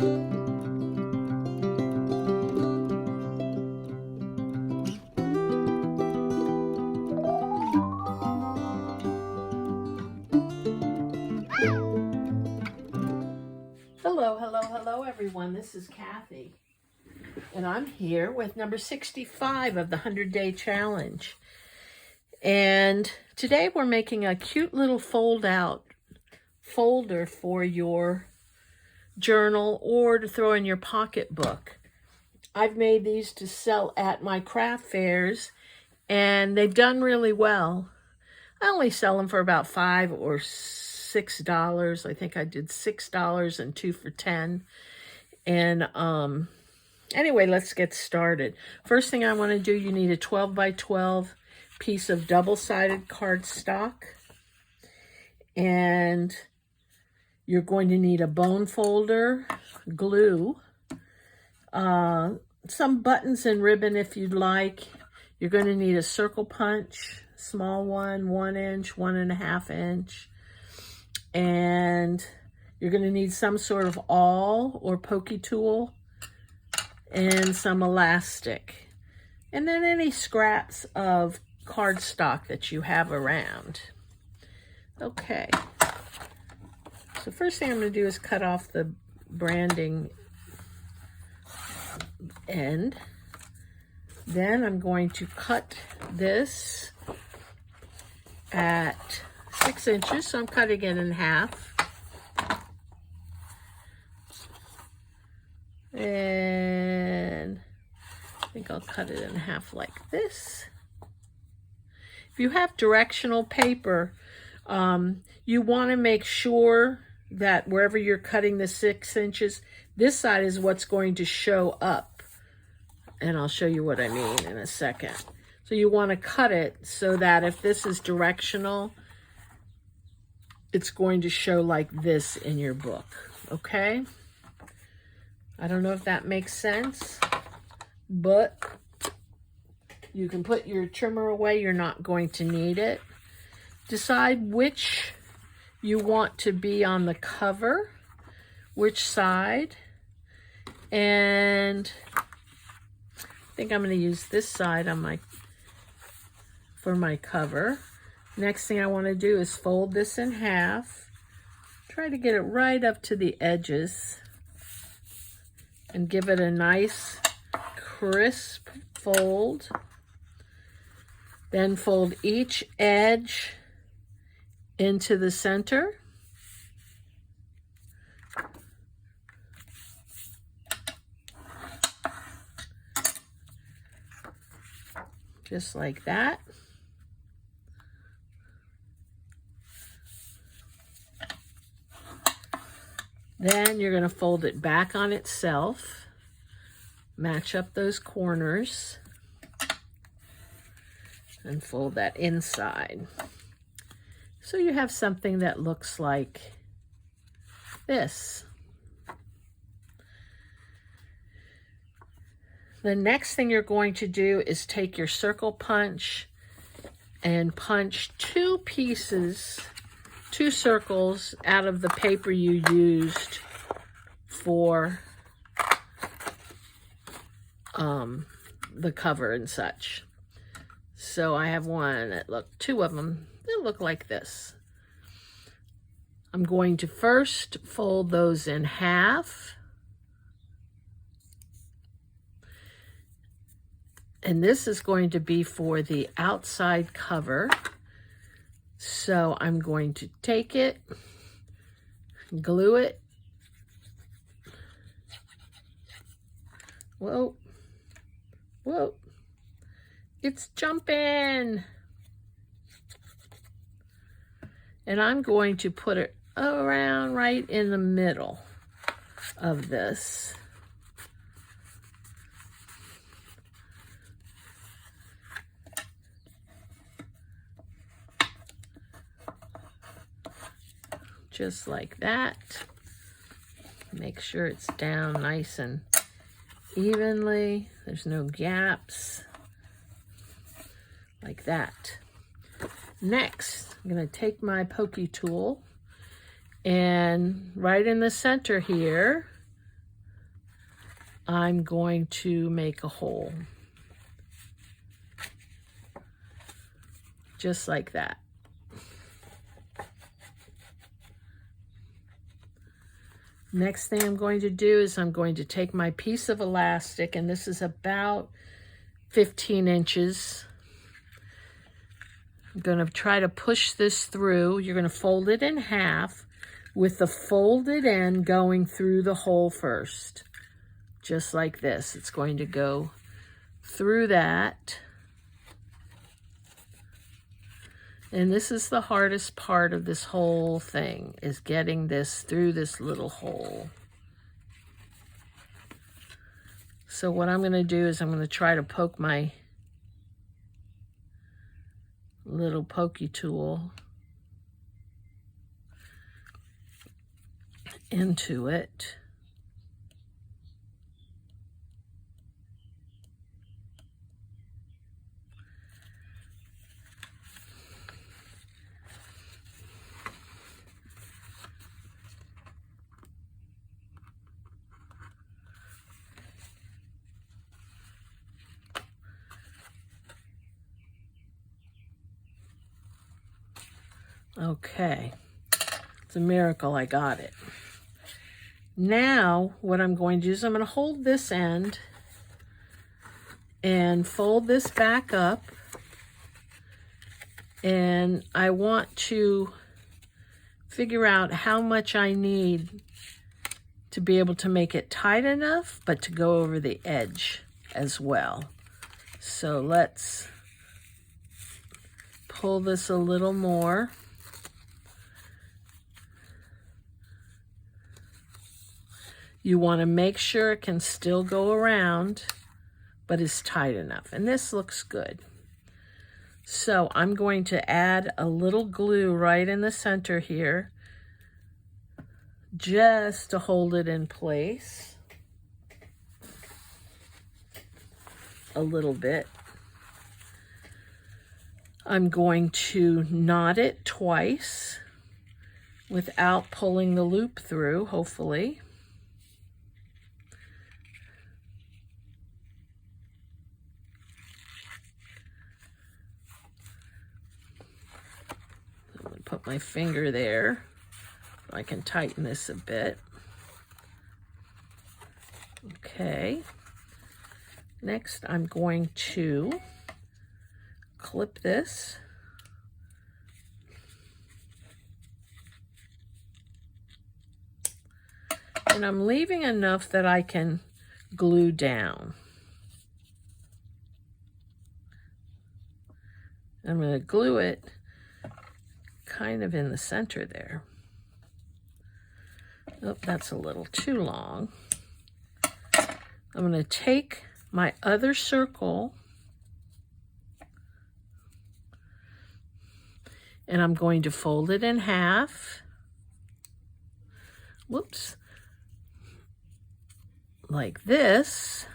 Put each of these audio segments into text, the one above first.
Hello everyone, this is Kathy, and I'm here with number 65 of the 100-Day Challenge. And today we're making a cute little fold-out folder for your journal or to throw in your pocketbook. I've made these to sell at my craft fairs, and they've done really well. I only sell them for about $5 or $6. I think I did $6 and 2 for $10. And anyway, let's get started. First thing I want to do, you need a 12 by 12 piece of double-sided cardstock. And you're going to need a bone folder, glue, some buttons and ribbon if you'd like. You're going to need a circle punch, small one, 1 inch, 1.5 inch. And you're going to need some sort of awl or pokey tool and some elastic. And then any scraps of cardstock that you have around. Okay. So first thing I'm going to do is cut off the branding end. Then I'm going to cut this at 6 inches, so I'm cutting it in half. And I think I'll cut it in half like this. If you have directional paper, you want to make sure that wherever you're cutting the 6 inches, this side is what's going to show up. And I'll show you what I mean in a second. So you want to cut it so that if this is directional, it's going to show like this in your book, okay? I don't know if that makes sense, but you can put your trimmer away. You're not going to need it. Decide which you want to be on the cover, which side, and I think I'm going to use this side on for my cover. Next thing I want to do is fold this in half. Try to get it right up to the edges and give it a nice crisp fold. Then fold each edge into the center. Just like that. Then you're going to fold it back on itself, match up those corners, and fold that inside. So you have something that looks like this. The next thing you're going to do is take your circle punch and punch 2 pieces, 2 circles out of the paper you used for the cover and such. So I have one that look, 2 of them, they look like this. I'm going to first fold those in half. And this is going to be for the outside cover. So I'm going to take it, glue it. Whoa, whoa, it's jumping. And I'm going to put it around right in the middle of this. Just like that. Make sure it's down nice and evenly. There's no gaps. Like that. Next, I'm going to take my pokey tool, and right in the center here, I'm going to make a hole. Just like that. Next thing I'm going to do is I'm going to take my piece of elastic, and this is about 15 inches. I'm going to try to push this through. You're going to fold it in half with the folded end going through the hole first. Just like this. It's going to go through that. And this is the hardest part of this whole thing, is getting this through this little hole. So what I'm going to do is I'm going to try to poke my little pokey tool into it. Okay, it's a miracle I got it. Now what I'm going to do is I'm going to hold this end and fold this back up, and I want to figure out how much I need to be able to make it tight enough but to go over the edge as well. So let's pull this a little more. You want to make sure it can still go around, but is tight enough. And this looks good. So I'm going to add a little glue right in the center here, just to hold it in place a little bit. I'm going to knot it twice without pulling the loop through, hopefully. Put my finger there so I can tighten this a bit. Okay. Next, I'm going to clip this. And I'm leaving enough that I can glue down. I'm going to glue it kind of in the center there. Oh, that's a little too long. I'm going to take my other circle and I'm going to fold it in half. Whoops. Like this.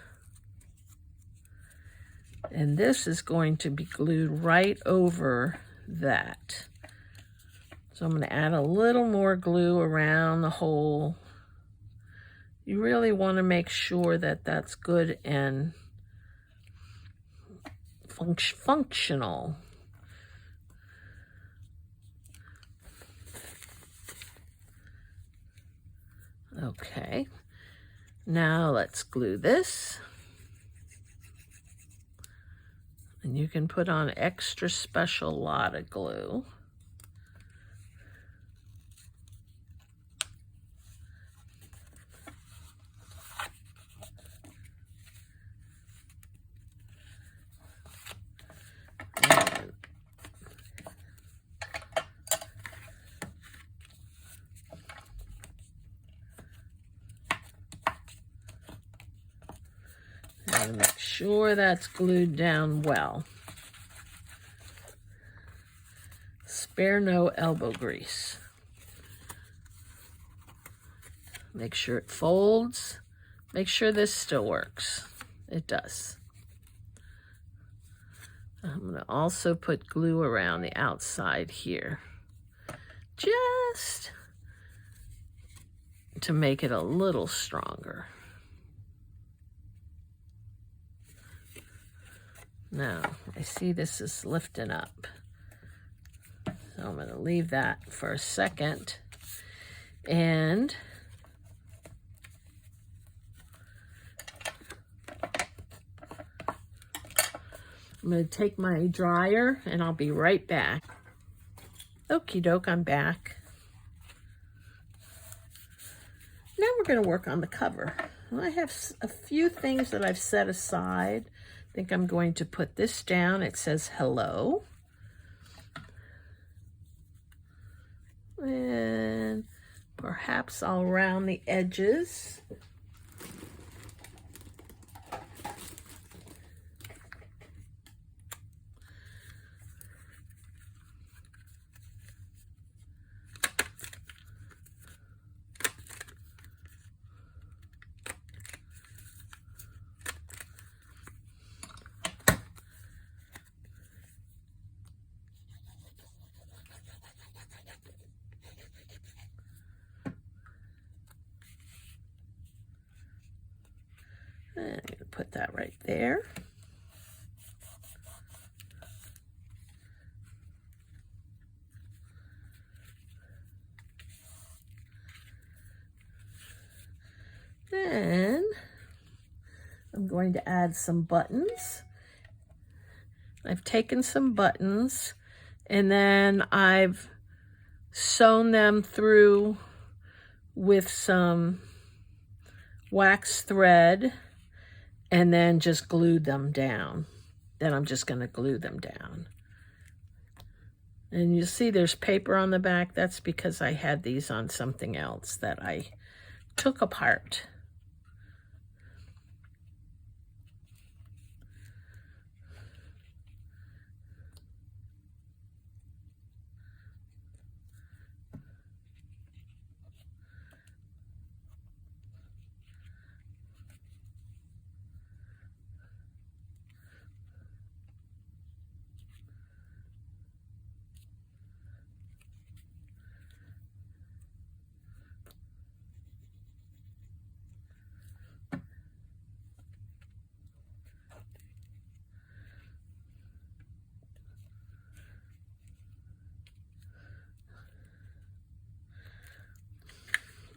And this is going to be glued right over that. So I'm going to add a little more glue around the hole. You really want to make sure that that's good and functional. Okay, now let's glue this. And you can put on extra special lot of glue. And make sure that's glued down well. Spare no elbow grease. Make sure it folds. Make sure this still works. It does. I'm going to also put glue around the outside here, just to make it a little stronger. Now, I see this is lifting up. So I'm going to leave that for a second. And I'm going to take my dryer and I'll be right back. Okie doke, I'm back. Now we're going to work on the cover. I have a few things that I've set aside. I think I'm going to put this down. It says hello. And perhaps I'll round the edges. And I'm going to put that right there. Then I'm going to add some buttons. I've taken some buttons and then I've sewn them through with some wax thread and then just glued them down. Then I'm just going to glue them down. And you see there's paper on the back. That's because I had these on something else that I took apart.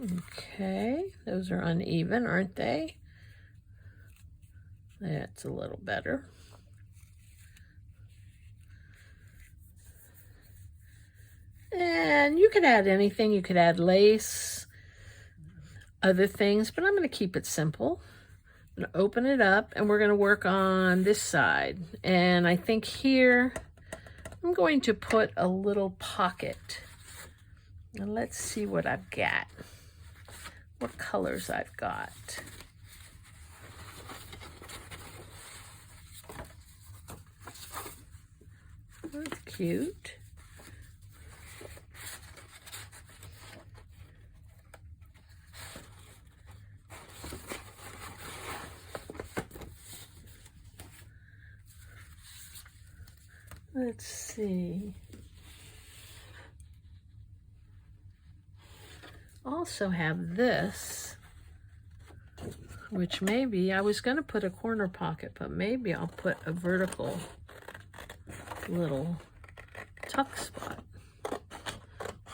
Okay, those are uneven, aren't they? That's a little better. And you could add anything. You could add lace, other things, but I'm going to keep it simple. I'm going to open it up and we're going to work on this side. And I think here I'm going to put a little pocket. And let's see what I've got. What colors I've got. That's cute. Let's see. Also have this, which maybe I was going to put a corner pocket, but maybe I'll put a vertical little tuck spot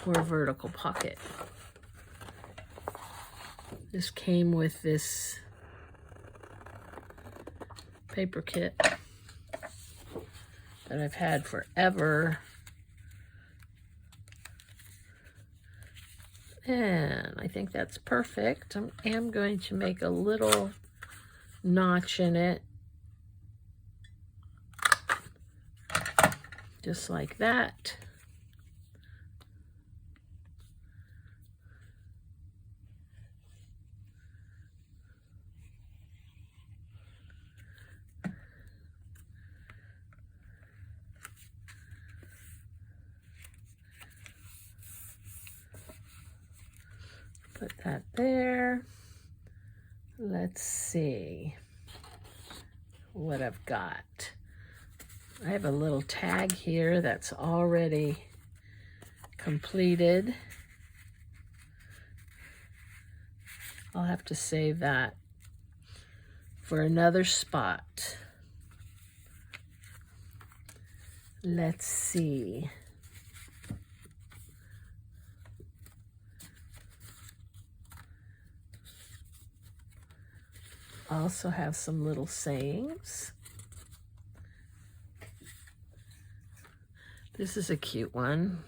or a vertical pocket. This came with this paper kit that I've had forever. And I think that's perfect. I am going to make a little notch in it. Just like that. Put that there. Let's see what I've got. I have a little tag here that's already completed. I'll have to save that for another spot. Let's see. Also have some little sayings. This is a cute one.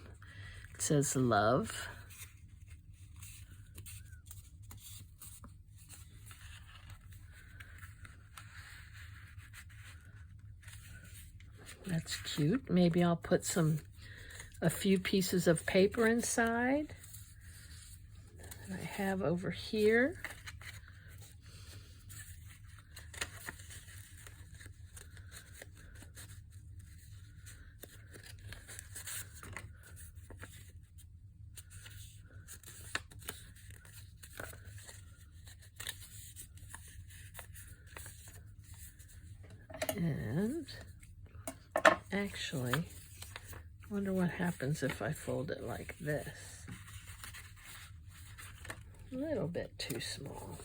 It says love. That's cute. Maybe I'll put a few pieces of paper inside that I have over here. And actually, I wonder what happens if I fold it like this. A little bit too small.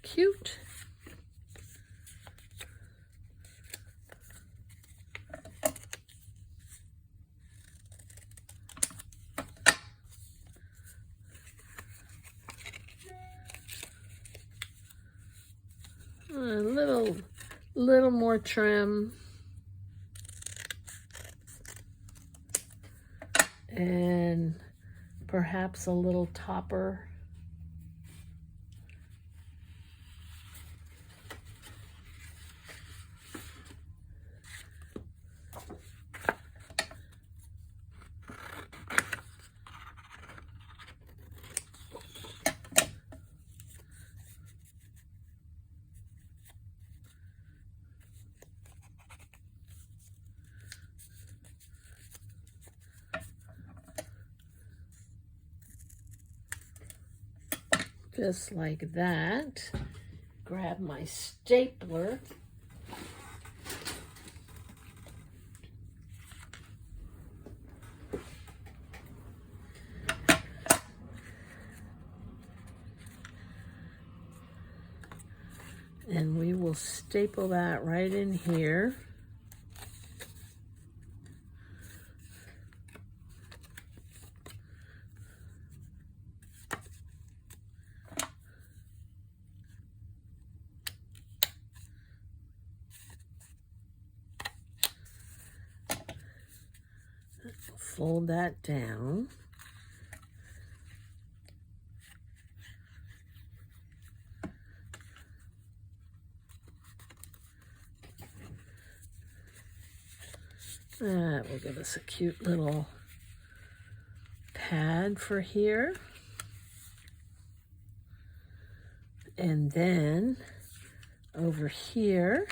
Cute. A little more trim. And perhaps a little topper. Just like that. Grab my stapler. And we will staple that right in here. Fold that down. That will give us a cute little pad for here. And then over here,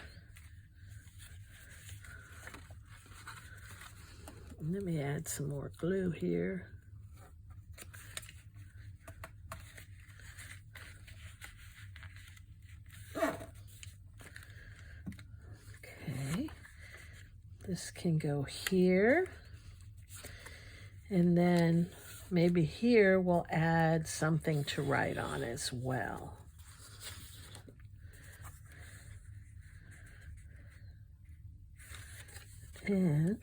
let me add some more glue here. Okay, this can go here. And then maybe here we'll add something to write on as well. And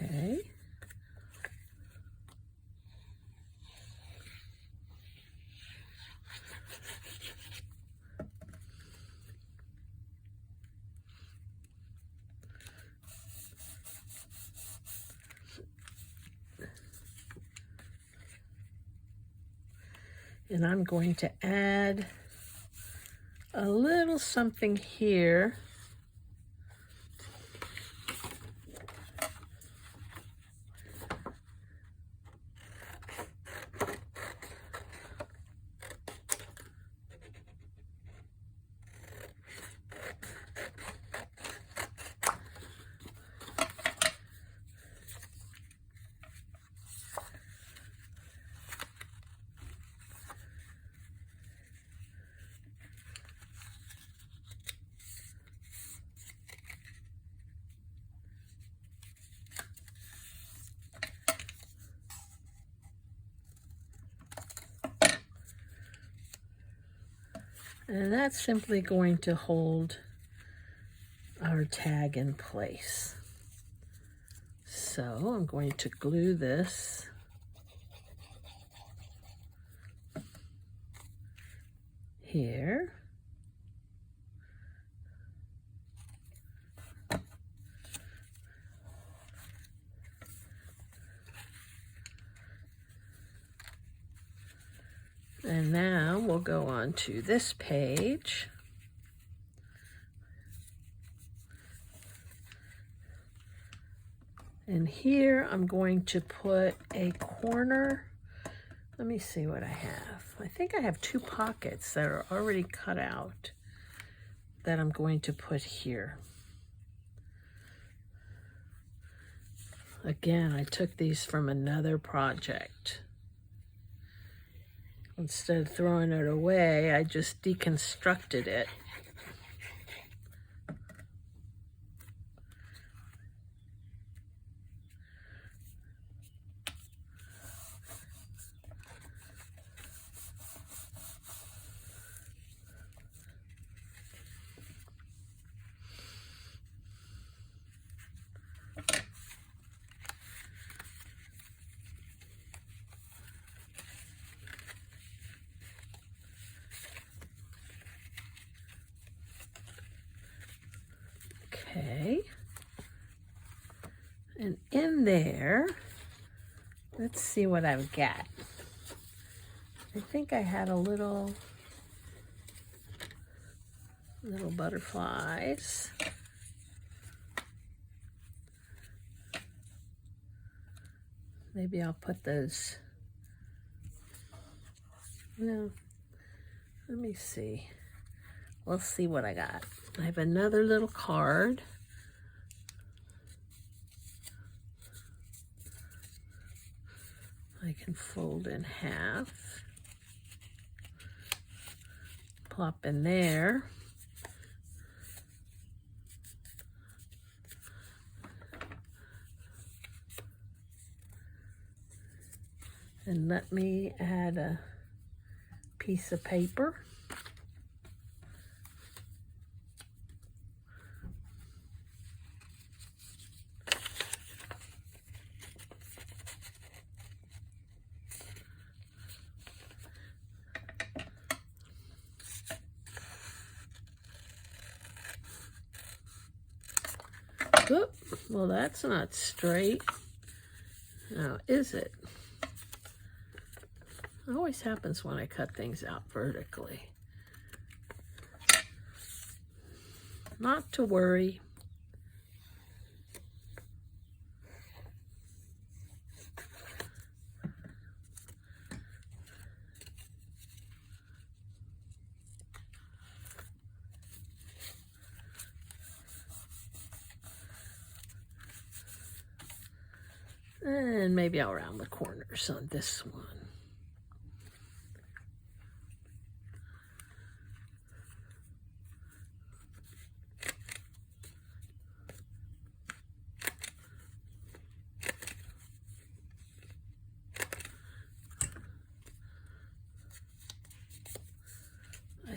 okay. And I'm going to add a little something here. And that's simply going to hold our tag in place. So I'm going to glue this here. And now we'll go on to this page. And here I'm going to put a corner. Let me see what I have. I think I have 2 pockets that are already cut out that I'm going to put here. Again, I took these from another project. Instead of throwing it away, I just deconstructed it. Okay, and in there, let's see what I've got. I think I had a little butterflies. Maybe I'll put those, no, let me see. We'll see what I got. I have another little card. I can fold in half. Plop in there. And let me add a piece of paper. Oop, well, that's not straight. Now, is it? It always happens when I cut things out vertically. Not to worry. And maybe I'll round the corners on this one.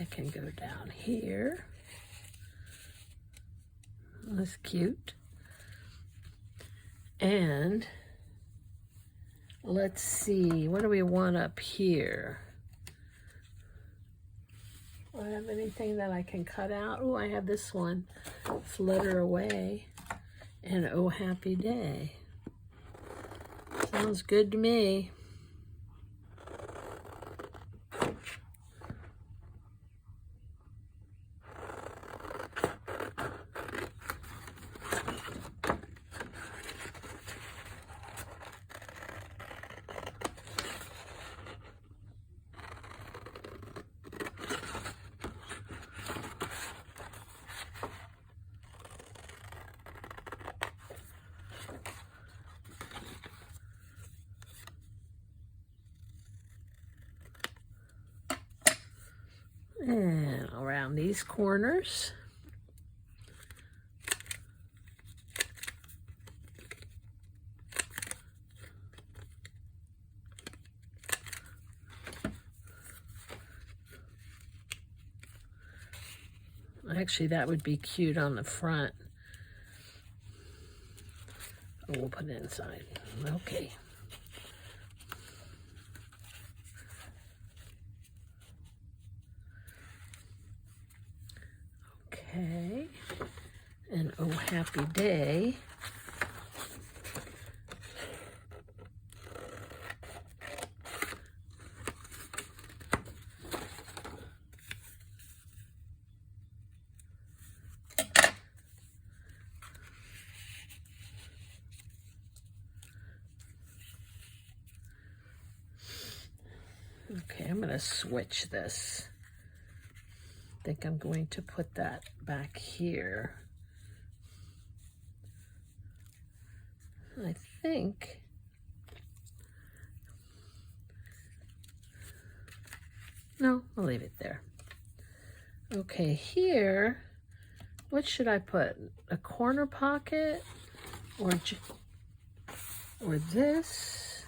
I can go down here. That's cute. And let's see, what do we want up here? Do I have anything that I can cut out? Oh, I have this one. Flutter away and oh happy day. Sounds good to me. And around these corners. Actually, that would be cute on the front. Oh, we'll put it inside. Okay. Okay. And oh, happy day. Okay, I'm going to switch this. I think I'm going to put that back here. I think no, I'll leave it there. Okay, here, what should I put? A corner pocket or this?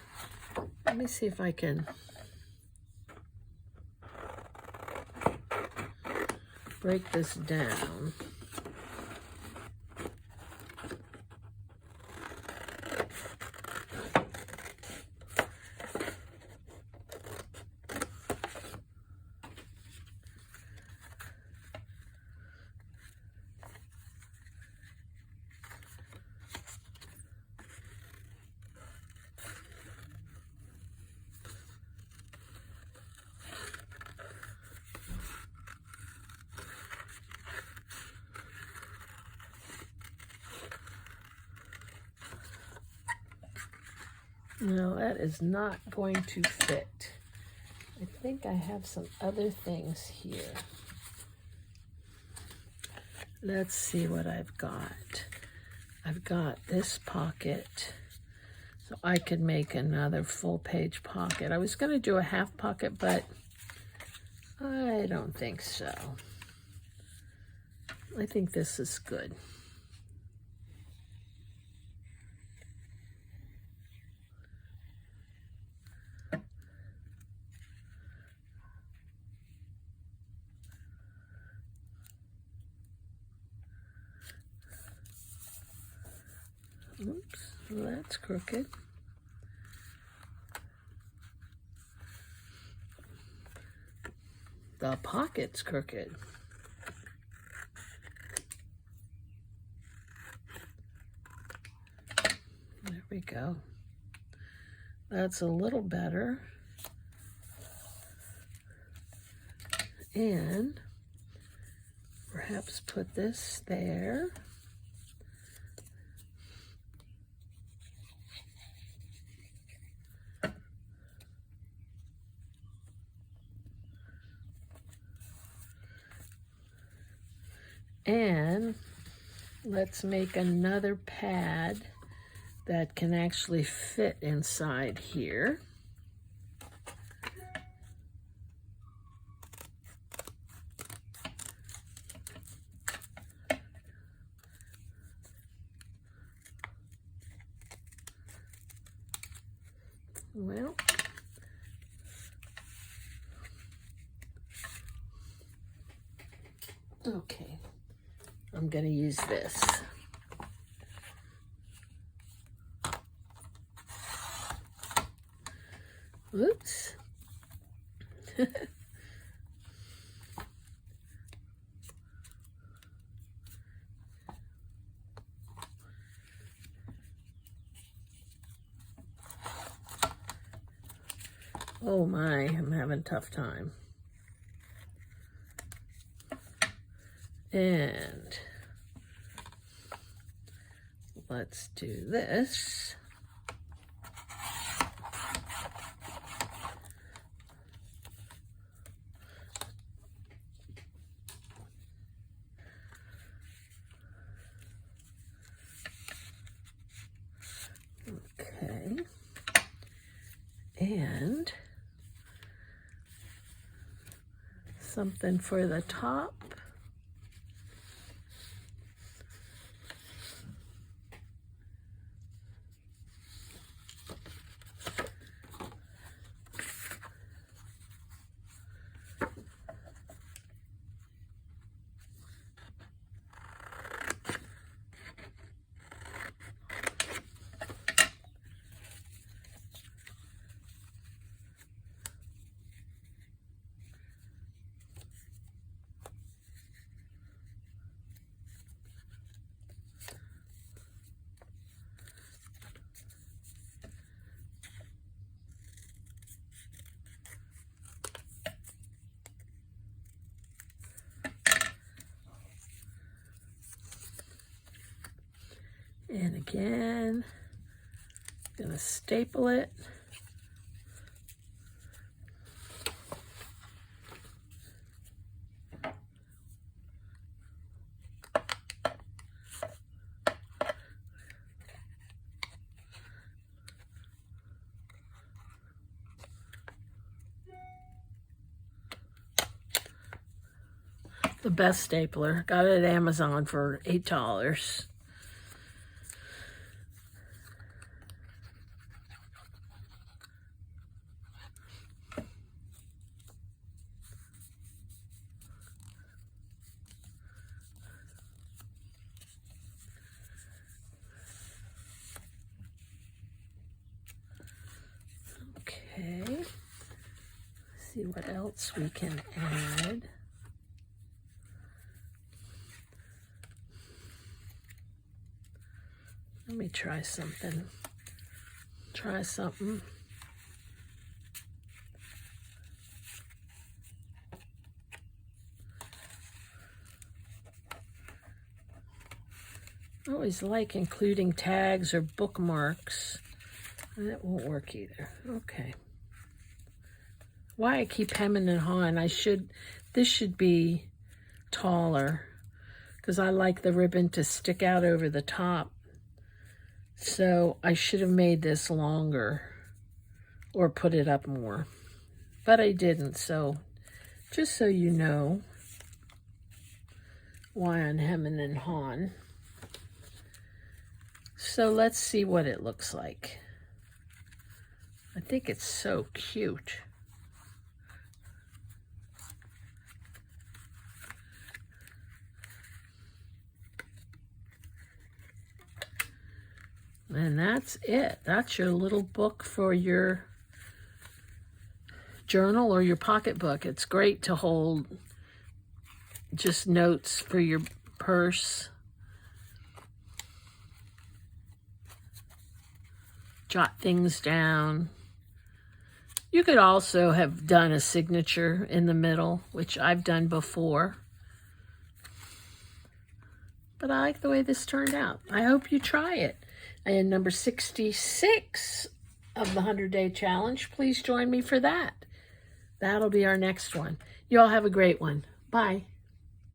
Let me see if I can break this down. No, that is not going to fit. I think I have some other things here. Let's see what I've got. I've got this pocket, so I could make another full page pocket. I was going to do a half pocket, but I don't think so. I think this is good. Oops, well, that's crooked. The pocket's crooked. There we go. That's a little better. And perhaps put this there. And let's make another pad that can actually fit inside here. Well, okay, I'm going to use this. Oops. Oh my, I'm having a tough time. And let's do this. Okay. And something for the top. And again, I'm gonna staple it. The best stapler. Got it at Amazon for $8. Okay. Let's see what else we can add. Let me try something. Try something. I always like including tags or bookmarks. That won't work either. Okay. Why I keep hemming and hawing. This should be taller because I like the ribbon to stick out over the top. So I should have made this longer or put it up more, but I didn't. So just so you know why I'm hemming and hawing. So let's see what it looks like. I think it's so cute. And that's it. That's your little book for your journal or your pocketbook. It's great to hold just notes for your purse. Jot things down. You could also have done a signature in the middle, which I've done before. But I like the way this turned out. I hope you try it. And number 66 of the 100-Day Challenge, please join me for that. That'll be our next one. You all have a great one. Bye.